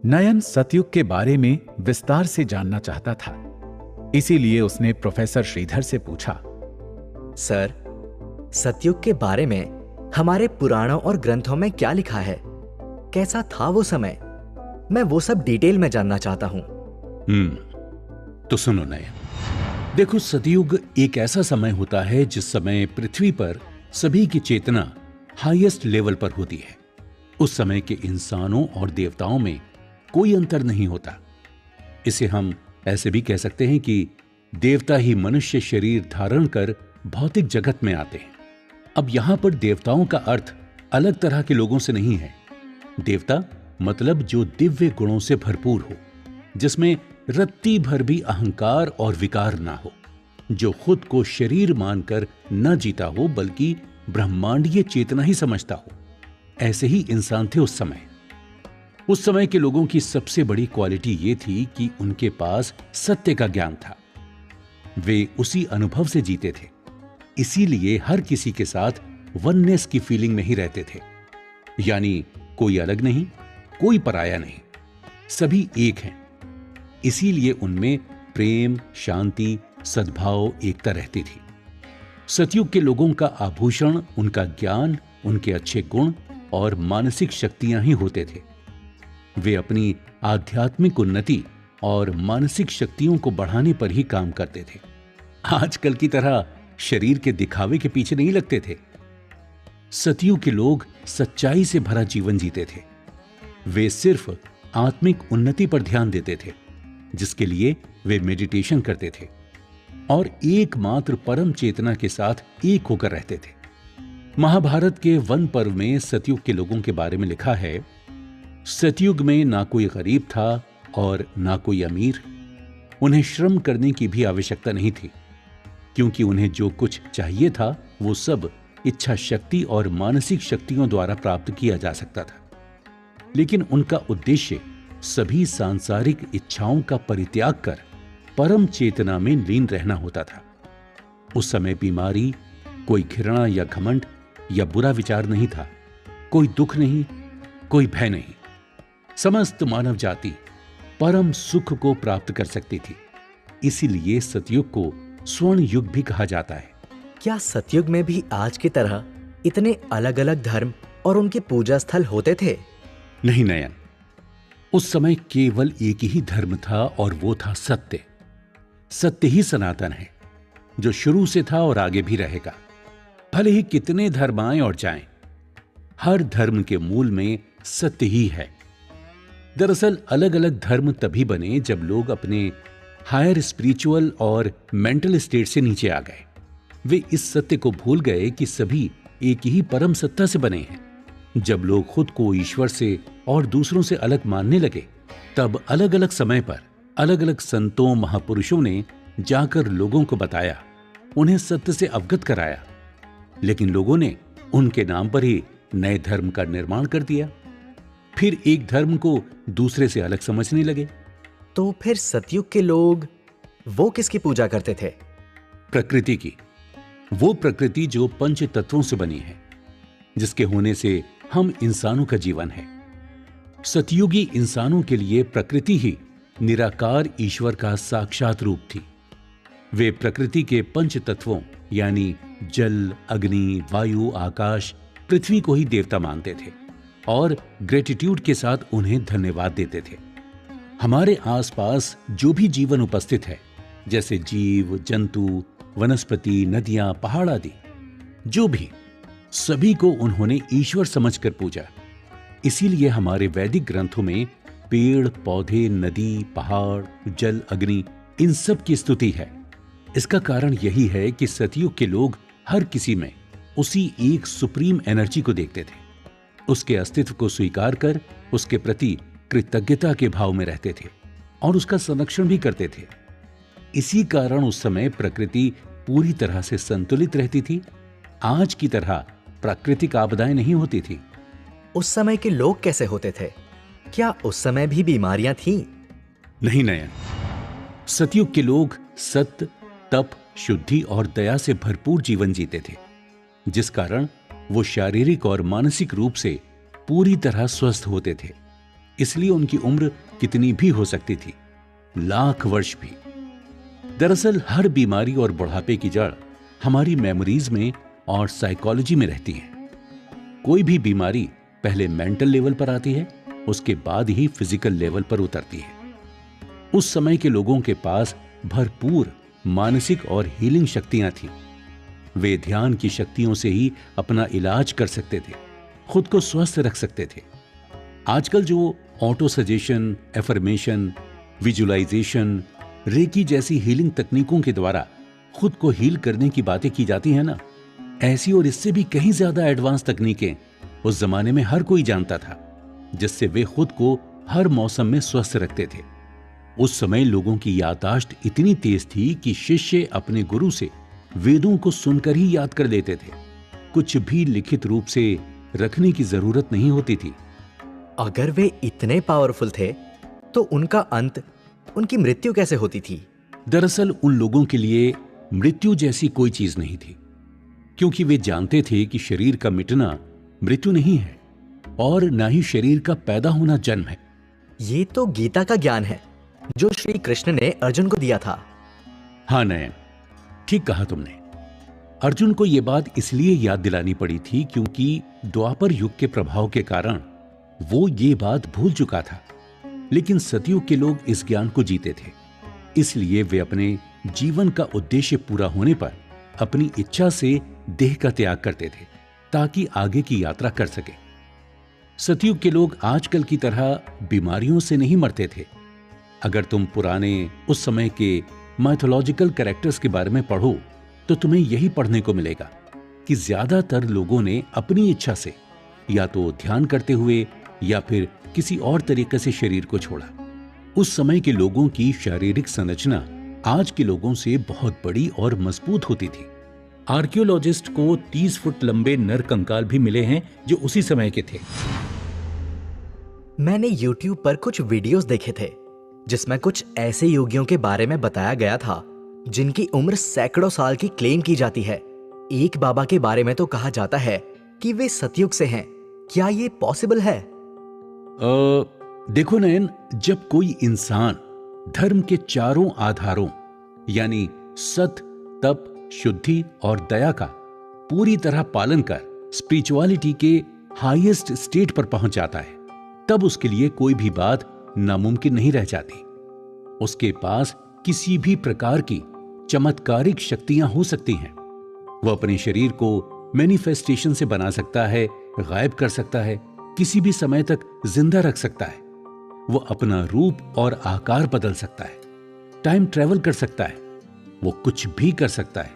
नयन सतयुग के बारे में विस्तार से जानना चाहता था। इसीलिए उसने प्रोफेसर श्रीधर से पूछा, सर, सतयुग के बारे में हमारे पुराणों और ग्रंथों में क्या लिखा है? कैसा था वो समय? मैं वो सब डिटेल में जानना चाहता हूं। तो सुनो नयन, देखो, सतयुग एक ऐसा समय होता है जिस समय पृथ्वी पर सभी की चेतना हाईएस्ट लेवल पर होती है। उस समय के इंसानों और देवताओं में कोई अंतर नहीं होता। इसे हम ऐसे भी कह सकते हैं कि देवता ही मनुष्य शरीर धारण कर भौतिक जगत में आते हैं। अब यहां पर देवताओं का अर्थ अलग तरह के लोगों से नहीं है। देवता मतलब जो दिव्य गुणों से भरपूर हो, जिसमें रत्ती भर भी अहंकार और विकार ना हो, जो खुद को शरीर मानकर न जीता हो बल्कि ब्रह्मांडीय चेतना ही समझता हो। ऐसे ही इंसान थे उस समय। उस समय के लोगों की सबसे बड़ी क्वालिटी ये थी कि उनके पास सत्य का ज्ञान था। वे उसी अनुभव से जीते थे, इसीलिए हर किसी के साथ वननेस की फीलिंग में ही रहते थे। यानी कोई अलग नहीं, कोई पराया नहीं, सभी एक हैं। इसीलिए उनमें प्रेम, शांति, सद्भाव, एकता रहती थी। सतयुग के लोगों का आभूषण उनका ज्ञान, उनके अच्छे गुण और मानसिक शक्तियां ही होते थे। वे अपनी आध्यात्मिक उन्नति और मानसिक शक्तियों को बढ़ाने पर ही काम करते थे। आजकल की तरह शरीर के दिखावे के पीछे नहीं लगते थे। सतयुग के लोग सच्चाई से भरा जीवन जीते थे। वे सिर्फ आत्मिक उन्नति पर ध्यान देते थे, जिसके लिए वे मेडिटेशन करते थे और एकमात्र परम चेतना के साथ एक होकर रहते थे। महाभारत के वन पर्व में सतयुग के लोगों के बारे में लिखा है, सतयुग में ना कोई गरीब था और ना कोई अमीर। उन्हें श्रम करने की भी आवश्यकता नहीं थी, क्योंकि उन्हें जो कुछ चाहिए था वो सब इच्छा शक्ति और मानसिक शक्तियों द्वारा प्राप्त किया जा सकता था। लेकिन उनका उद्देश्य सभी सांसारिक इच्छाओं का परित्याग कर परम चेतना में लीन रहना होता था। उस समय बीमारी, कोई घृणा या घमंड या बुरा विचार नहीं था, कोई दुख नहीं, कोई भय नहीं। समस्त मानव जाति परम सुख को प्राप्त कर सकती थी। इसीलिए सतयुग को स्वर्ण युग भी कहा जाता है। क्या सतयुग में भी आज की तरह इतने अलग अलग धर्म और उनके पूजा स्थल होते थे? नहीं नयन, उस समय केवल एक ही धर्म था और वो था सत्य। सत्य ही सनातन है, जो शुरू से था और आगे भी रहेगा। भले ही कितने धर्म आए और जाएं, हर धर्म के मूल में सत्य ही है। दरअसल अलग अलग धर्म तभी बने जब लोग अपने हायर स्पिरिचुअल और मेंटल स्टेट से नीचे आ गए। वे इस सत्य को भूल गए कि सभी एक ही परम सत्ता से बने हैं। जब लोग खुद को ईश्वर से और दूसरों से अलग मानने लगे, तब अलग अलग समय पर अलग अलग संतों, महापुरुषों ने जाकर लोगों को बताया, उन्हें सत्य से अवगत कराया। लेकिन लोगों ने उनके नाम पर ही नए धर्म का निर्माण कर दिया। फिर एक धर्म को दूसरे से अलग समझने लगे। तो फिर सतयुग के लोग वो किसकी पूजा करते थे? प्रकृति की। वो प्रकृति जो पंच तत्वों से बनी है, जिसके होने से हम इंसानों का जीवन है। सतयुगी इंसानों के लिए प्रकृति ही निराकार ईश्वर का साक्षात रूप थी। वे प्रकृति के पंच तत्वों यानी जल, अग्नि, वायु, आकाश, पृथ्वी को ही देवता मानते थे और ग्रेटिट्यूड के साथ उन्हें धन्यवाद देते थे। हमारे आसपास जो भी जीवन उपस्थित है, जैसे जीव, जंतु, वनस्पति, नदियां, पहाड़ आदि, जो भी, सभी को उन्होंने ईश्वर समझकर पूजा। इसीलिए हमारे वैदिक ग्रंथों में पेड़, पौधे, नदी, पहाड़, जल, अग्नि, इन सब की स्तुति है। इसका कारण यही है कि सतयुग के लोग हर किसी में उसी एक सुप्रीम एनर्जी को देखते थे। उसके अस्तित्व को स्वीकार कर उसके प्रति कृतज्ञता के भाव में रहते थे और उसका संरक्षण भी करते थे। इसी कारण उस समय प्रकृति पूरी तरह से संतुलित रहती थी। आज की तरह प्राकृतिक आपदाएं नहीं होती थी। उस समय के लोग कैसे होते थे? क्या उस समय भी बीमारियां थीं? नहीं नयन, सतयुग के लोग सत्य, तप, शुद्धि और दया से भरपूर जीवन जीते थे, जिस कारण वो शारीरिक और मानसिक रूप से पूरी तरह स्वस्थ होते थे। इसलिए उनकी उम्र कितनी भी हो सकती थी, लाख वर्ष भी। दरअसल हर बीमारी और बुढ़ापे की जड़ हमारी मेमोरीज में और साइकोलॉजी में रहती है। कोई भी बीमारी पहले मेंटल लेवल पर आती है, उसके बाद ही फिजिकल लेवल पर उतरती है। उस समय के लोगों के पास भरपूर मानसिक और हीलिंग शक्तियां थीं। वे ध्यान की शक्तियों से ही अपना इलाज कर सकते थे, खुद को स्वस्थ रख सकते थे। आजकल जो auto suggestion, affirmation, visualisation, reiki जैसी हीलिंग तकनीकों के द्वारा खुद को हील करने की बातें की जाती हैं ना, ऐसी और इससे भी कहीं ज्यादा एडवांस तकनीकें उस जमाने में हर कोई जानता था, जिससे वे खुद को हर मौसम में स्वस्थ रखते थे। उस समय लोगों की याददाश्त इतनी तेज थी कि शिष्य अपने गुरु से वेदों को सुनकर ही याद कर लेते थे। कुछ भी लिखित रूप से रखने की जरूरत नहीं होती थी। अगर वे इतने पावरफुल थे तो उनका अंत, उनकी मृत्यु कैसे होती थी? दरअसल उन लोगों के लिए मृत्यु जैसी कोई चीज नहीं थी, क्योंकि वे जानते थे कि शरीर का मिटना मृत्यु नहीं है और ना ही शरीर का पैदा होना जन्म है। ये तो गीता का ज्ञान है जो श्री कृष्ण ने अर्जुन को दिया था। हाँ नयन, ठीक कहा तुमने। अर्जुन को यह बात इसलिए याद दिलानी पड़ी थी क्योंकि द्वापर युग के प्रभाव के कारण वो ये बात भूल चुका था। लेकिन सतयुग के लोग इस ज्ञान को जीते थे, इसलिए वे अपने जीवन का उद्देश्य पूरा होने पर अपनी इच्छा से देह का त्याग करते थे ताकि आगे की यात्रा कर सके। सतयुग के लोग आजकल की तरह बीमारियों से नहीं मरते थे। अगर तुम पुराने उस समय के माइथोलॉजिकल कैरेक्टर्स के बारे में पढ़ो तो तुम्हें यही पढ़ने को मिलेगा कि ज्यादातर लोगों ने अपनी इच्छा से या तो ध्यान करते हुए या फिर किसी और तरीके से शरीर को छोड़ा। उस समय के लोगों की शारीरिक संरचना आज के लोगों से बहुत बड़ी और मजबूत होती थी। आर्कियोलॉजिस्ट को 30 फुट लंबे नर कंकाल भी मिले हैं जो उसी समय के थे। मैंने YouTube पर कुछ वीडियोस देखे थे जिसमें कुछ ऐसे योगियों के बारे में बताया गया था जिनकी उम्र सैकड़ों साल की क्लेम की जाती है। एक बाबा के बारे में तो कहा जाता है कि वे सतयुग से हैं। क्या ये पॉसिबल है? देखो नयन, जब कोई इंसान धर्म के चारों आधारों यानी सत, तप, शुद्धि और दया का पूरी तरह पालन कर स्पिरिचुअलिटी के हाईएस्ट स्टेट पर पहुंच जाता है, तब उसके लिए कोई भी बात नामुमकिन नहीं रह जाती। उसके पास किसी भी प्रकार की चमत्कारिक शक्तियां हो सकती हैं। वह अपने शरीर को मैनिफेस्टेशन से बना सकता है, गायब कर सकता है, किसी भी समय तक जिंदा रख सकता है। वो अपना रूप और आकार बदल सकता है, टाइम ट्रेवल कर सकता है, वो कुछ भी कर सकता है।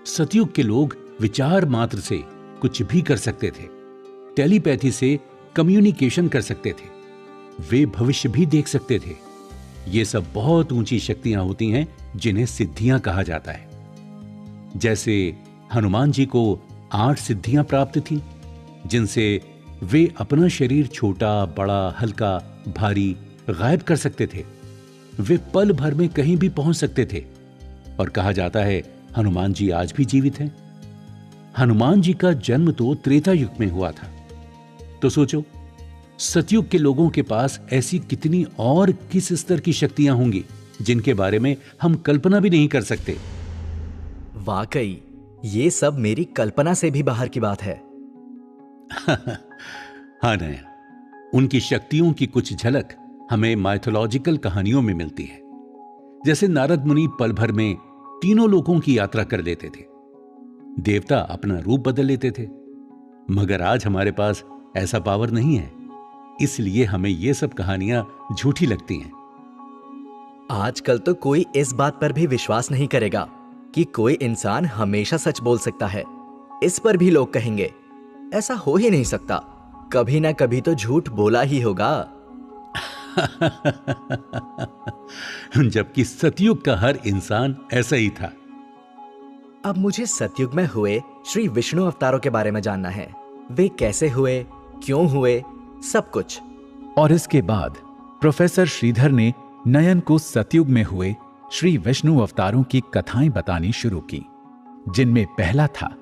सतयुग के लोग विचार मात्र से कुछ भी कर सकते थे, टेलीपैथी से कम्युनिकेशन कर सकते थे, वे भविष्य भी देख सकते थे। ये सब बहुत ऊंची शक्तियां होती हैं जिन्हें सिद्धियां कहा जाता है। जैसे हनुमान जी को 8 सिद्धियां प्राप्त थी जिनसे वे अपना शरीर छोटा, बड़ा, हल्का, भारी, गायब कर सकते थे। वे पल भर में कहीं भी पहुंच सकते थे और कहा जाता है हनुमान जी आज भी जीवित हैं। हनुमान जी का जन्म तो त्रेता युग में हुआ था। तो सोचो, सतयुग के लोगों के पास ऐसी कितनी और किस स्तर की शक्तियां होंगी जिनके बारे में हम कल्पना भी नहीं कर सकते। वाकई ये सब मेरी कल्पना से भी बाहर की बात है। हाँ नया, उनकी शक्तियों की कुछ झलक हमें माइथोलॉजिकल कहानियों में मिलती है। जैसे नारद मुनि पल भर में तीनों लोकों की यात्रा कर लेते थे, देवता अपना रूप बदल लेते थे। मगर आज हमारे पास ऐसा पावर नहीं है, इसलिए हमें ये सब कहानियां झूठी लगती हैं। आजकल तो कोई इस बात पर भी विश्वास नहीं करेगा कि कोई इंसान हमेशा सच बोल सकता है। इस पर भी लोग कहेंगे ऐसा हो ही नहीं सकता, कभी ना कभी तो झूठ बोला ही होगा। जबकि सतयुग का हर इंसान ऐसा ही था। अब मुझे सतयुग में हुए श्री विष्णु अवतारों के बारे में जानना है। वे कैसे हुए, क्यों हुए, सब कुछ। और इसके बाद प्रोफेसर श्रीधर ने नयन को सतयुग में हुए श्री विष्णु अवतारों की कथाएं बतानी शुरू की, जिनमें पहला था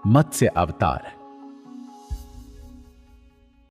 मत्स्य अवतार।